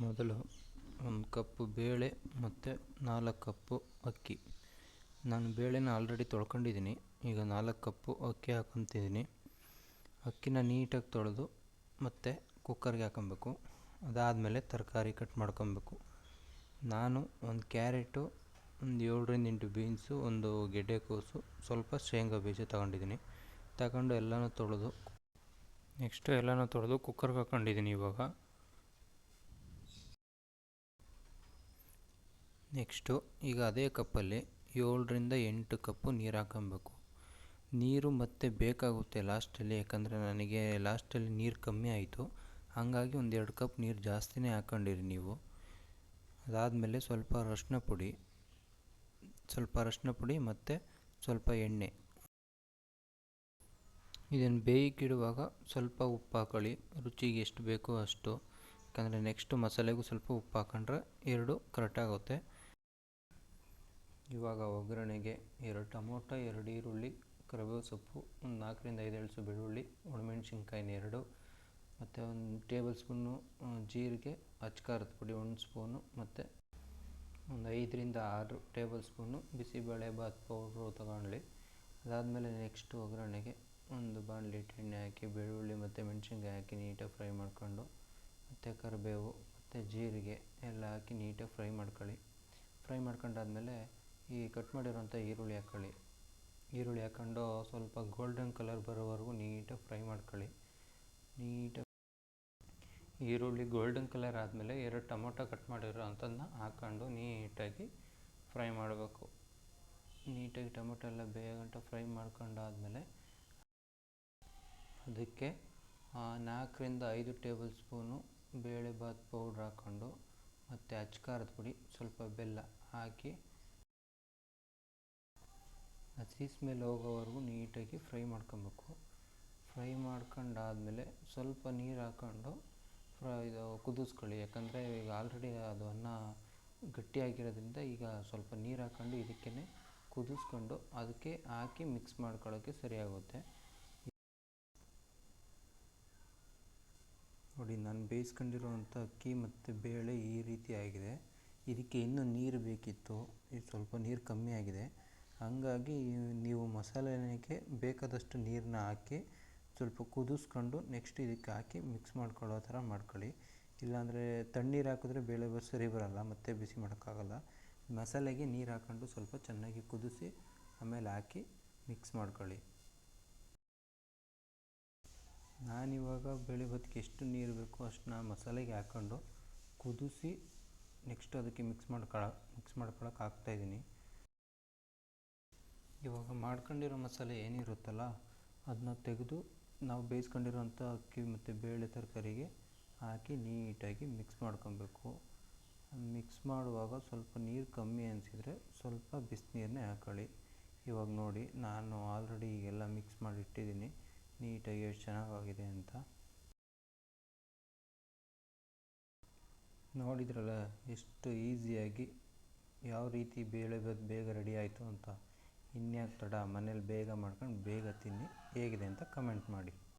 ಮೊದಲು 1 ಕಪ್ಪು ಬೇಳೆ ಮತ್ತು 4 ಕಪ್ಪು ಅಕ್ಕಿ. ನಾನು ಬೇಳೆನ ಆಲ್ರೆಡಿ ತೊಳ್ಕೊಂಡಿದ್ದೀನಿ. ಈಗ 4 ಕಪ್ಪು ಅಕ್ಕಿ ಹಾಕ್ಕೊತಿದ್ದೀನಿ. ಅಕ್ಕಿನ ನೀಟಾಗಿ ತೊಳೆದು ಮತ್ತು ಕುಕ್ಕರ್ಗೆ ಹಾಕೊಬೇಕು. ಅದಾದಮೇಲೆ ತರಕಾರಿ ಕಟ್ ಮಾಡ್ಕೊಬೇಕು. ನಾನು ಒಂದು ಕ್ಯಾರೆಟು, ಒಂದು 7ರಿಂದ 8 ಬೀನ್ಸು, ಒಂದು ಗೆಡ್ಡೆಕೋಸು, ಸ್ವಲ್ಪ ಶೇಂಗಾ ಬೀಜ ತಗೊಂಡಿದ್ದೀನಿ. ತಗೊಂಡು ಎಲ್ಲನೂ ತೊಳೆದು ಕುಕ್ಕರ್ಗೆ ಹಾಕ್ಕೊಂಡಿದ್ದೀನಿ. ಈಗ ಅದೇ ಕಪ್ಪಲ್ಲಿ 7ರಿಂದ 8 ಕಪ್ಪು ನೀರು ಹಾಕೊಬೇಕು. ನೀರು ಮತ್ತೆ ಬೇಕಾಗುತ್ತೆ ಲಾಸ್ಟಲ್ಲಿ, ಯಾಕಂದರೆ ನನಗೆ ಲಾಸ್ಟಲ್ಲಿ ನೀರು ಕಮ್ಮಿ ಆಯಿತು. ಹಾಗಾಗಿ ಒಂದು 2 ಕಪ್ ನೀರು ಜಾಸ್ತಿನೇ ಹಾಕ್ಕೊಂಡಿರಿ ನೀವು. ಅದಾದಮೇಲೆ ಸ್ವಲ್ಪ ಅರಶಿನ ಪುಡಿ ಮತ್ತು ಸ್ವಲ್ಪ ಎಣ್ಣೆ. ಇದನ್ನು ಬೇಯಕ್ಕಿಡುವಾಗ ಸ್ವಲ್ಪ ಉಪ್ಪು ಹಾಕೊಳ್ಳಿ, ರುಚಿಗೆ ಎಷ್ಟು ಬೇಕೋ ಅಷ್ಟು. ಯಾಕಂದರೆ ನೆಕ್ಸ್ಟ್ ಮಸಾಲೆಗೂ ಸ್ವಲ್ಪ ಉಪ್ಪು ಹಾಕೊಂಡ್ರೆ 2 ಕರೆಕ್ಟಾಗುತ್ತೆ. ಇವಾಗ ಒಗ್ಗರಣೆಗೆ 2 ಟೊಮೊಟೊ, 2 ಈರುಳ್ಳಿ, ಕರಿಬೇವು ಸೊಪ್ಪು, ಒಂದು 4ರಿಂದ 5 ಎಳಸು ಬೆಳ್ಳುಳ್ಳಿ, ಒಣಮೆಣ್ಸಿನ್ಕಾಯಿನ 2, ಮತ್ತು 1 ಟೇಬಲ್ ಸ್ಪೂನು ಜೀರಿಗೆ, ಅಚ್ಕಾರದ ಪುಡಿ 1 ಸ್ಪೂನು, ಮತ್ತು ಒಂದು 5ರಿಂದ 6 ಟೇಬಲ್ ಸ್ಪೂನು ಬಿಸಿಬೇಳೆಬಾತ್ ಪೌಡ್ರು ತಗೊಳ್ಳಿ. ಅದಾದಮೇಲೆ ನೆಕ್ಸ್ಟ್ ಒಗ್ಗರಣೆಗೆ ಒಂದು ಬಾಣಲಿ ಎಣ್ಣೆ ಹಾಕಿ ಬೆಳ್ಳುಳ್ಳಿ ಮತ್ತು ಮೆಣಸಿನ್ಕಾಯಿ ಹಾಕಿ ನೀಟಾಗಿ ಫ್ರೈ ಮಾಡ್ಕೊಂಡು, ಮತ್ತು ಕರಿಬೇವು ಮತ್ತು ಜೀರಿಗೆ ಎಲ್ಲ ಹಾಕಿ ನೀಟಾಗಿ ಫ್ರೈ ಮಾಡ್ಕೊಳ್ಳಿ. ಫ್ರೈ ಮಾಡ್ಕೊಂಡಾದ್ಮೇಲೆ ಈ ಕಟ್ ಮಾಡಿರೋಂಥ ಈರುಳ್ಳಿ ಹಾಕ್ಕೊಂಡು ಸ್ವಲ್ಪ ಗೋಲ್ಡನ್ ಕಲರ್ ಬರೋವರೆಗೂ ನೀಟಾಗಿ ಫ್ರೈ ಮಾಡ್ಕೊಳ್ಳಿ. ಈರುಳ್ಳಿ ಗೋಲ್ಡನ್ ಕಲರ್ ಆದಮೇಲೆ 2 ಟೊಮೊಟೊ ಕಟ್ ಮಾಡಿರೋ ಅಂಥದ್ದನ್ನ ಹಾಕ್ಕೊಂಡು ನೀಟಾಗಿ ಫ್ರೈ ಮಾಡಬೇಕು. ನೀಟಾಗಿ ಟೊಮೊಟೊ ಎಲ್ಲ ಬೇಗಂಟ ಫ್ರೈ ಮಾಡ್ಕೊಂಡಾದ್ಮೇಲೆ ಅದಕ್ಕೆ 4ರಿಂದ 5 ಟೇಬಲ್ ಸ್ಪೂನು ಬೇಳೆಬಾತ್ ಪೌಡ್ರ್ ಹಾಕ್ಕೊಂಡು, ಮತ್ತು ಅಚ್ಕಾರದ ಪುಡಿ, ಸ್ವಲ್ಪ ಬೆಲ್ಲ ಹಾಕಿ ಹಸಿ ಸ್ಮೆಲ್ ಹೋಗೋವರೆಗೂ ನೀಟಾಗಿ ಫ್ರೈ ಮಾಡ್ಕೊಬೇಕು. ಫ್ರೈ ಮಾಡ್ಕೊಂಡಾದ್ಮೇಲೆ ಸ್ವಲ್ಪ ನೀರು ಹಾಕ್ಕೊಂಡು ಕುದಿಸ್ಕೊಳ್ಳಿ. ಯಾಕಂದರೆ ಈಗ ಆಲ್ರೆಡಿ ಅದು ಅನ್ನ ಗಟ್ಟಿಯಾಗಿರೋದ್ರಿಂದ ಈಗ ಸ್ವಲ್ಪ ನೀರು ಹಾಕ್ಕೊಂಡು ಇದಕ್ಕೇ ಕುದಿಸ್ಕೊಂಡು ಅದಕ್ಕೆ ಹಾಕಿ ಮಿಕ್ಸ್ ಮಾಡ್ಕೊಳ್ಳೋಕ್ಕೆ ಸರಿಯಾಗುತ್ತೆ. ನೋಡಿ, ನಾನು ಬೇಯಿಸ್ಕೊಂಡಿರೋವಂಥ ಅಕ್ಕಿ ಮತ್ತು ಬೇಳೆ ಈ ರೀತಿ ಆಗಿದೆ. ಇದಕ್ಕೆ ಇನ್ನೂ ನೀರು ಬೇಕಿತ್ತು, ಇದು ಸ್ವಲ್ಪ ನೀರು ಕಮ್ಮಿ ಆಗಿದೆ. ಹಾಗಾಗಿ ನೀವು ಮಸಾಲೆಗೆ ಬೇಕಾದಷ್ಟು ನೀರನ್ನ ಹಾಕಿ ಸ್ವಲ್ಪ ಕುದಿಸ್ಕೊಂಡು ನೆಕ್ಸ್ಟ್ ಇದಕ್ಕೆ ಹಾಕಿ ಮಿಕ್ಸ್ ಮಾಡ್ಕೊಳ್ಳೋ ಥರ ಮಾಡ್ಕೊಳ್ಳಿ. ಇಲ್ಲಾಂದರೆ ತಣ್ಣೀರು ಹಾಕಿದ್ರೆ ಬೇಳೆಬಾತ್ ಸರಿ ಬರೋಲ್ಲ, ಮತ್ತೆ ಬಿಸಿ ಮಾಡೋಕ್ಕಾಗಲ್ಲ. ಮಸಾಲೆಗೆ ನೀರು ಹಾಕ್ಕೊಂಡು ಸ್ವಲ್ಪ ಚೆನ್ನಾಗಿ ಕುದಿಸಿ ಆಮೇಲೆ ಹಾಕಿ ಮಿಕ್ಸ್ ಮಾಡ್ಕೊಳ್ಳಿ. ನಾನಿವಾಗ ಬೇಳೆಬಾತ್ಗೆ ಎಷ್ಟು ನೀರು ಬೇಕೋ ಅಷ್ಟನ್ನ ಮಸಾಲೆಗೆ ಹಾಕ್ಕೊಂಡು ಕುದಿಸಿ ನೆಕ್ಸ್ಟ್ ಅದಕ್ಕೆ ಮಿಕ್ಸ್ ಮಾಡ್ಕೊಳಕ್ಕೆ ಹಾಕ್ತಾಯಿದ್ದೀನಿ. ಇವಾಗ ಮಾಡ್ಕೊಂಡಿರೋ ಮಸಾಲೆ ಏನಿರುತ್ತಲ್ಲ ಅದನ್ನ ತೆಗೆದು ನಾವು ಬೇಯಿಸ್ಕೊಂಡಿರೋಂಥ ಅಕ್ಕಿ ಮತ್ತು ಬೇಳೆ ತರಕಾರಿಗೆ ಹಾಕಿ ನೀಟಾಗಿ ಮಿಕ್ಸ್ ಮಾಡ್ಕೊಬೇಕು. ಮಿಕ್ಸ್ ಮಾಡುವಾಗ ಸ್ವಲ್ಪ ನೀರು ಕಮ್ಮಿ ಅನಿಸಿದರೆ ಸ್ವಲ್ಪ ಬಿಸಿನೀರನ್ನೇ ಹಾಕ್ಕೊಳ್ಳಿ. ಇವಾಗ ನೋಡಿ, ನಾನು ಆಲ್ರೆಡಿ ಈಗೆಲ್ಲ ಮಿಕ್ಸ್ ಮಾಡಿ ಇಟ್ಟಿದ್ದೀನಿ ನೀಟಾಗಿ ಎಷ್ಟು ಚೆನ್ನಾಗಾಗಿದೆ ಅಂತ. ನೋಡಿದ್ರಲ್ಲ ಎಷ್ಟು ಈಸಿಯಾಗಿ ಯಾವ ರೀತಿ ಬೇಳೆಬಾತ್ ಬೇಗ ರೆಡಿ ಆಯಿತು ಅಂತ. ಇನ್ಯಾಕೆ ತಡ, ಮನೇಲಿ ಬೇಗ ಮಾಡ್ಕೊಂಡು ಬೇಗ ತಿನ್ನಿ. ಹೇಗಿದೆ ಅಂತ ಕಮೆಂಟ್ ಮಾಡಿ.